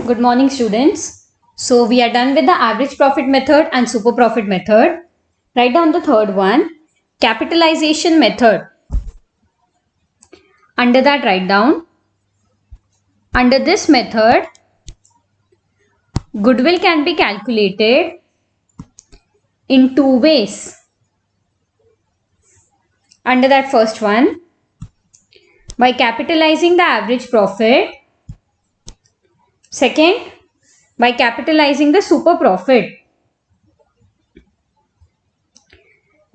Good morning, students. So we are done with the average profit method and super profit method. Write down the third one, capitalization method. Under that, write down, under this method, goodwill can be calculated in two ways. Under that first one, by capitalizing the average profit. Second, by capitalizing the super profit.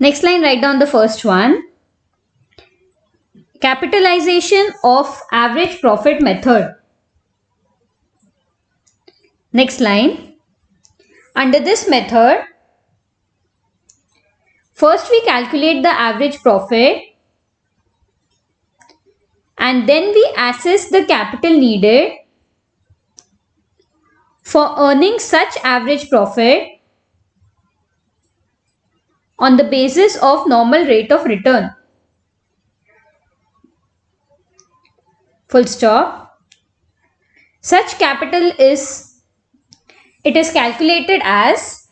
Next line, write down the first one, capitalization of average profit method. Next line, under this method, first we calculate the average profit and then we assess the capital needed for earning such average profit on the basis of normal rate of return. Full stop. Such capital is calculated as,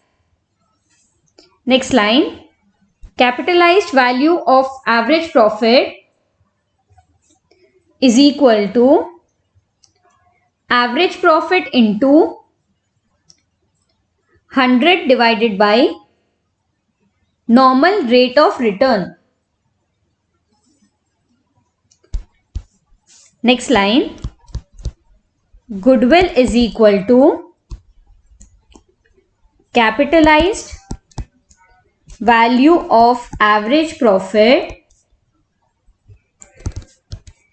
next line, capitalized value of average profit is equal to average profit into 100 divided by normal rate of return. Next line, goodwill is equal to capitalized value of average profit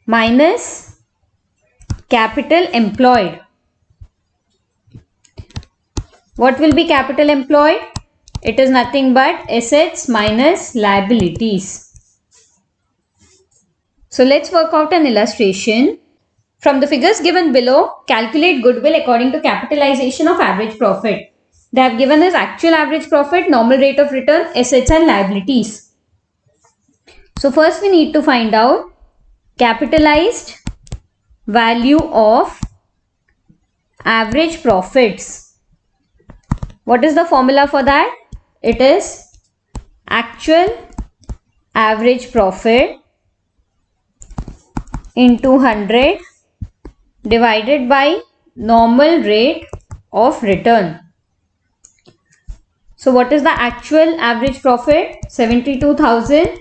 minus capital employed. What will be capital employed? It is nothing but assets minus liabilities. So let's work out an illustration. From the figures given below, calculate goodwill according to capitalization of average profit. They have given us actual average profit, normal rate of return, assets and liabilities. So first we need to find out capitalized value of average profits. What is the formula for that? It is actual average profit into 100 divided by normal rate of return. So what is the actual average profit? 72,000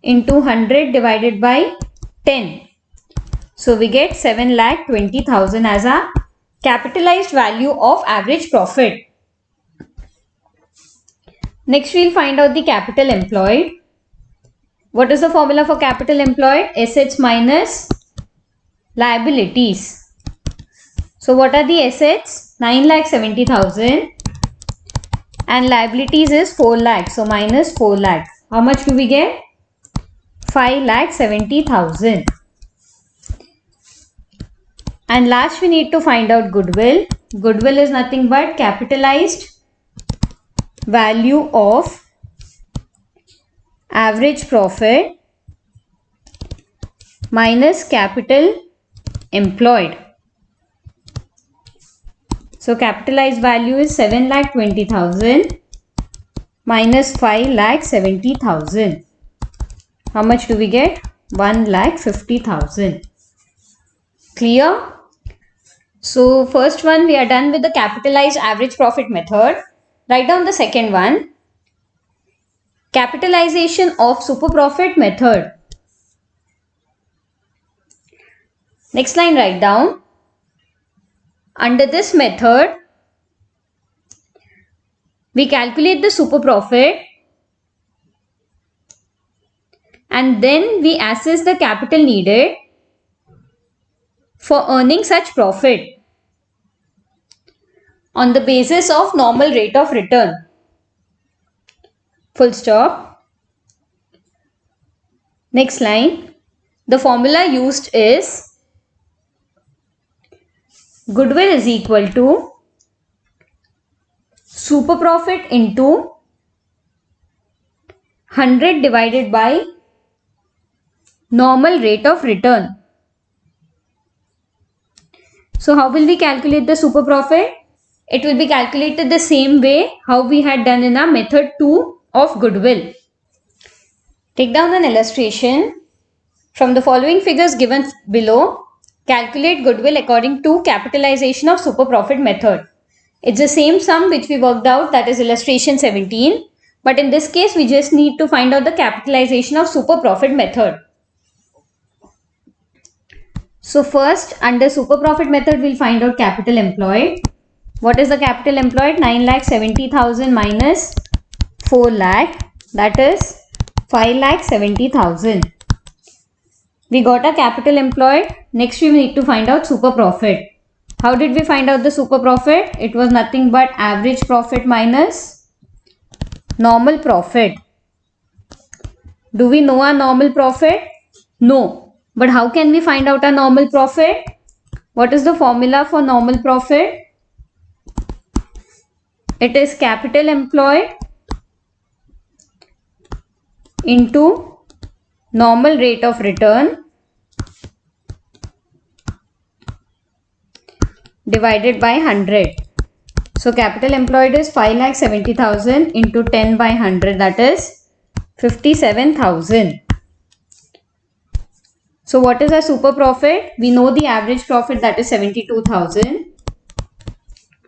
into 100 divided by 10. So we get 7,20,000 as a capitalized value of average profit. Next we will find out the capital employed. What is the formula for capital employed? Assets minus liabilities. So what are the assets? 9,70,000 and liabilities is 4 lakh. So minus 4 lakh. How much do we get? 5,70,000. And last we need to find out goodwill. Goodwill is nothing but capitalized value of average profit minus capital employed. So capitalized value is 7,20,000 minus 5,70,000. How much do we get? 1,50,000. Clear? So first one we are done with the capitalized average profit method. Write down the second one, capitalization of super profit method. Next line, write down, under this method we calculate the super profit and then we assess the capital needed for earning such profit on the basis of normal rate of return. Full stop. Next line, the formula used is goodwill is equal to super profit into 100 divided by normal rate of return. So how will we calculate the super profit? It will be calculated the same way how we had done in our method 2 of goodwill. Take down an illustration. From the following figures given below, calculate goodwill according to capitalization of super profit method. It's the same sum which we worked out, that is illustration 17. But in this case, we just need to find out the capitalization of super profit method. So first, under super profit method, we'll find out capital employed. What is the capital employed? 9,70,000 minus 4 lakh, that is 5,70,000. We got a capital employed. Next, we need to find out super profit. How did we find out the super profit? It was nothing but average profit minus normal profit. Do we know our normal profit? No. But how can we find out our normal profit? What is the formula for normal profit? It is capital employed into normal rate of return divided by 100. So capital employed is 5,70,000 into 10 by 100, that is 57,000. So what is our super profit? We know the average profit, that is 72,000.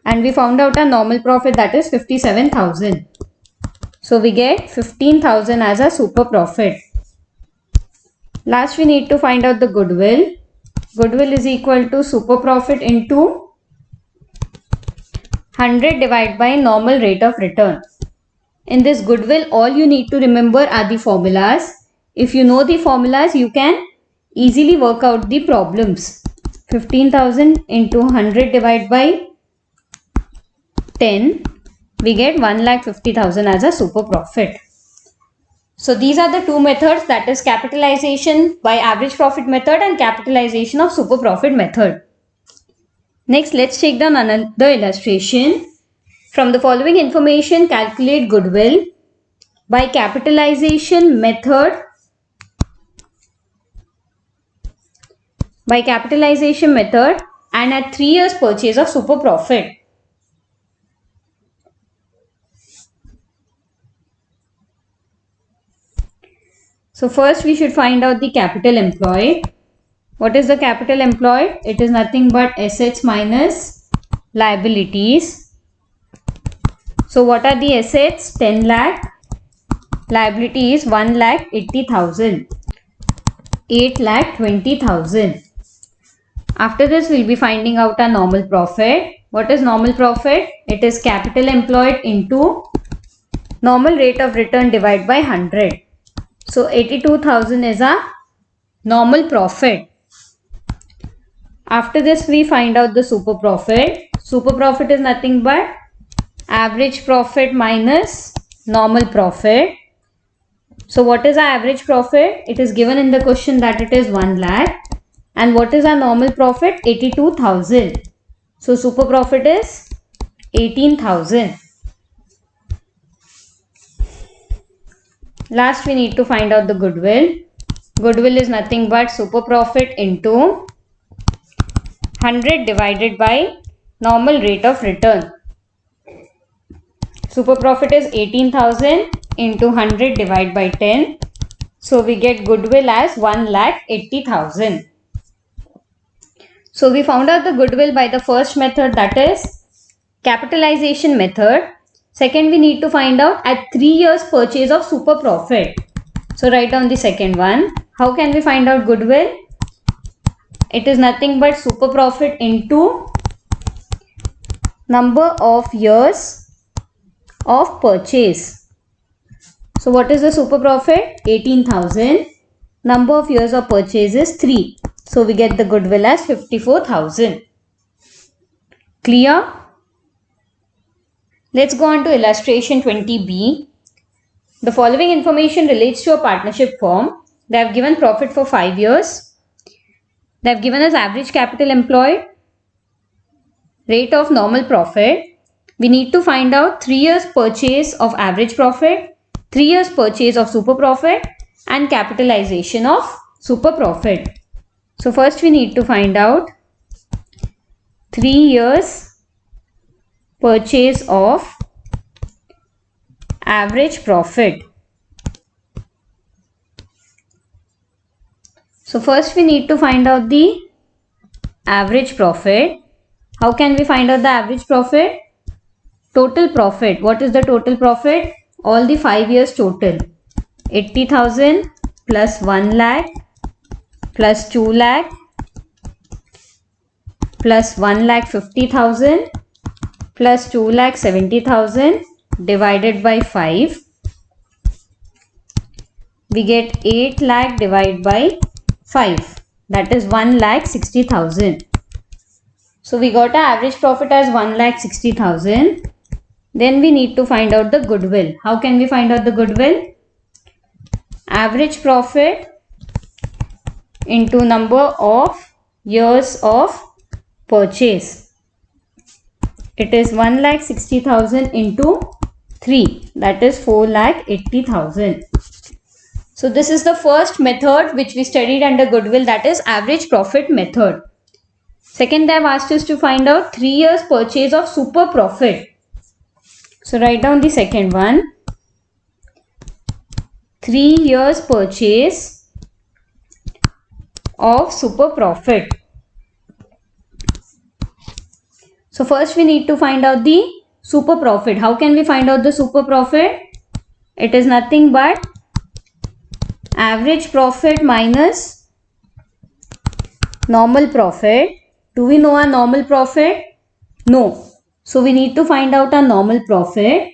And we found out our normal profit, that is 57,000. So we get 15,000 as a super profit. Last, we need to find out the goodwill. Goodwill is equal to super profit into 100 divided by normal rate of return. In this goodwill, all you need to remember are the formulas. If you know the formulas, you can easily work out the problems. 15,000 into 100 divided by 10, we get 1,50,000 as a super profit. So these are the two methods, that is capitalization by average profit method and capitalization of super profit method. Next, let's take down another illustration. From the following information, calculate goodwill by capitalization method and at 3 years purchase of super profit. So first we should find out the capital employed. What is the capital employed? It is nothing but assets minus liabilities. So what are the assets? 10 lakh. Liability is 1,80,000. 8,20,000. After this, we'll be finding out our normal profit. What is normal profit? It is capital employed into normal rate of return divided by 100. So 82,000 is our normal profit. After this, we find out the super profit. Super profit is nothing but average profit minus normal profit. So what is our average profit? It is given in the question that it is 1 lakh. And what is our normal profit? 82,000. So super profit is 18,000. Last, we need to find out the goodwill. Goodwill is nothing but super profit into 100 divided by normal rate of return. Super profit is 18,000 into 100 divided by 10. So we get goodwill as 1,80,000. So we found out the goodwill by the first method, that is capitalization method. Second, we need to find out at 3 years purchase of super profit. So write down the second one. How can we find out goodwill? It is nothing but super profit into number of years of purchase. So what is the super profit? 18,000. Number of years of purchase is 3. So we get the goodwill as 54,000. Clear? Let's go on to illustration 20b. The following information relates to a partnership firm. They have given profit for 5 years. They have given us average capital employed, rate of normal profit. We need to find out 3 years purchase of average profit, 3 years purchase of super profit and capitalization of super profit. So first we need to find out 3 years purchase of average profit. So first we need to find out the average profit. How can we find out the average profit? Total profit. What is the total profit? All the 5 years total. 80,000 plus 1 lakh plus 2 lakh plus 1 lakh 50,000 plus 2 lakh 70,000 divided by 5. We get 8 lakh divided by 5. That is 1 lakh 60,000. So we got our average profit as 1 lakh 60,000. Then we need to find out the goodwill. How can we find out the goodwill? Average profit into number of years of purchase. It is 1 lakh 60,000 into 3. That is 4 lakh 80,000. So this is the first method which we studied under goodwill, that is average profit method. Second, they have asked us to find out 3 years purchase of super profit. So write down the second one. 3 years purchase of super profit. So first we need to find out the super profit. How can we find out the super profit? It is nothing but average profit minus normal profit. Do we know our normal profit? No. So we need to find out our normal profit.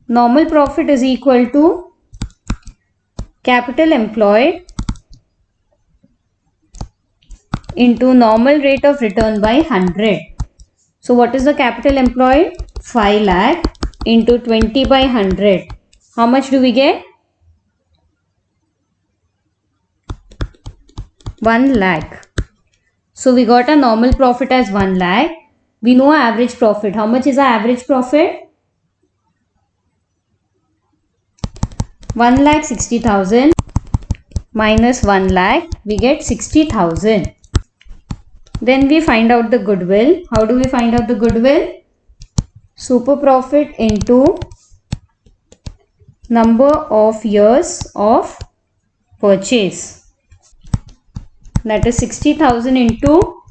Normal profit is equal to capital employed into normal rate of return by 100. So what is the capital employed? 5 lakh into 20 by 100. How much do we get? 1 lakh. So we got a normal profit as 1 lakh. We know our average profit. How much is our average profit? 1 lakh 60,000 minus 1 lakh. We get 60,000. Then we find out the goodwill. How do we find out the goodwill? Super profit into number of years of purchase. That is 60,000 into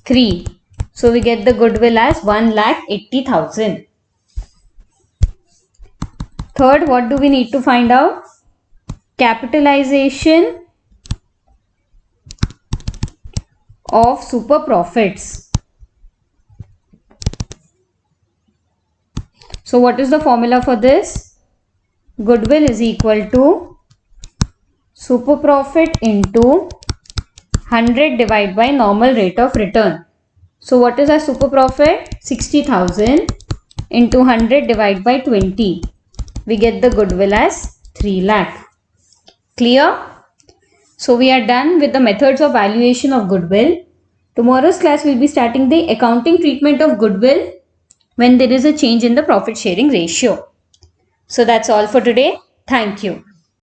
3. So we get the goodwill as 1 lakh 80,000. Third, what do we need to find out? Capitalization of super profits. So what is the formula for this? Goodwill is equal to super profit into 100 divided by normal rate of return. So what is our super profit? 60,000 into 100 divided by 20. We get the goodwill as 3 lakh. Clear? So we are done with the methods of valuation of goodwill. Tomorrow's class will be starting the accounting treatment of goodwill when there is a change in the profit sharing ratio. So that's all for today. Thank you.